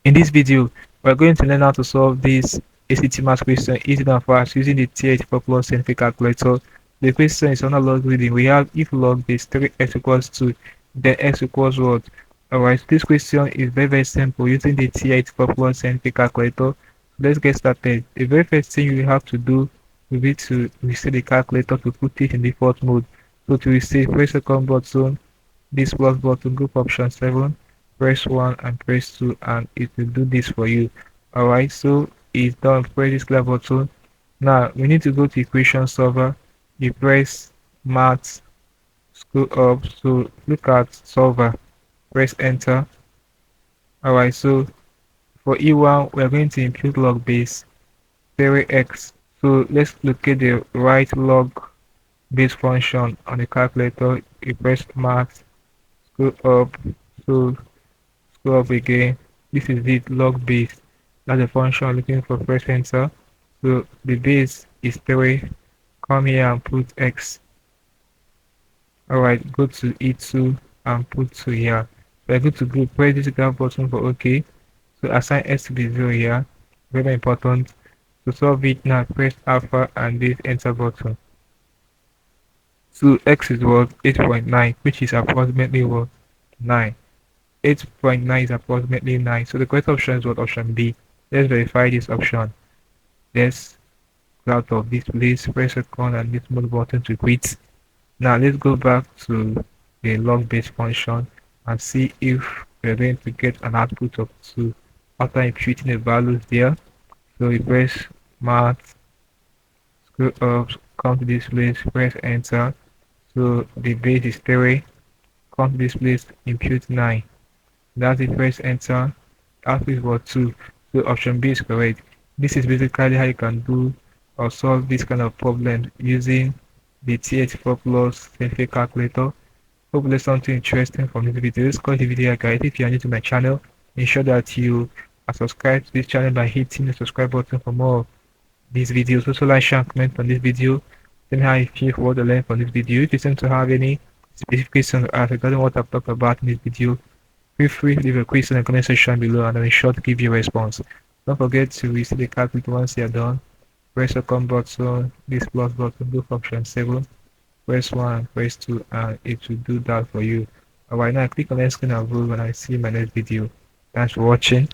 In this video, we're going to learn how to solve this ACT math question easy and fast using the TH4 plus scientific calculator. The question is on a log reading. We have if log base 3x equals 2, then x equals what? Alright, this question is very simple using the TH4 plus scientific calculator. Let's get started. The very first thing you have to do will be to reset the calculator to put it in default mode. So to reset, press the second button, this plus button, go for option 7, press 1 and press 2 and it will do this for you. Alright, so it's done. Press this clear button. Now we need to go to equation solver. You press math, scroll up, so look at solver, press enter. Alright, so for E1 we're going to impute log base 3x. So let's locate the right log base function on the calculator. You press math, scroll up, so scroll up again. This is it, log base. That's the function I'm looking for. Press enter. So the base is 3. Come here and put x. Alright, go to E2 and put 2 here. So I go to group, press this graph button for OK. So assign x to be 0 here. Very important. To solve it now, press alpha and this enter button. So x is what? 8.9, which is approximately what? 9. 8.9 is approximately 9. So the correct option is what? Option B. Let's verify this option. Let's go out of this place, press second and this mode button to quit. Now let's go back to the log base function and see if we're going to get an output of 2 after imputing the values there. So we press math, scroll up, come to this place, press enter. So the base is 3, come to this place, impute 9. That's it, press enter. Output is what? 2. So option B is correct. This is basically how you can do or solve this kind of problem using the TH4 plus scientific calculator. Hope you learned something interesting from this video. Let's call the video, guys. If you are new to my channel, ensure that you are subscribed to this channel by hitting the subscribe button for more of these videos. Also like, share, and comment on this video. Tell me how you feel for what you learned from this video. If you seem to have any specific questions to ask regarding what I've talked about in this video, feel free to leave a question in the comment section below and I'll be sure to give you a response. Don't forget to reset the calculator once you're done. Press the come button, this plus button, go for option 7, press 1, press 2 and it will do that for you. Alright, now click on the screen and roll when I see my next video. Thanks for watching.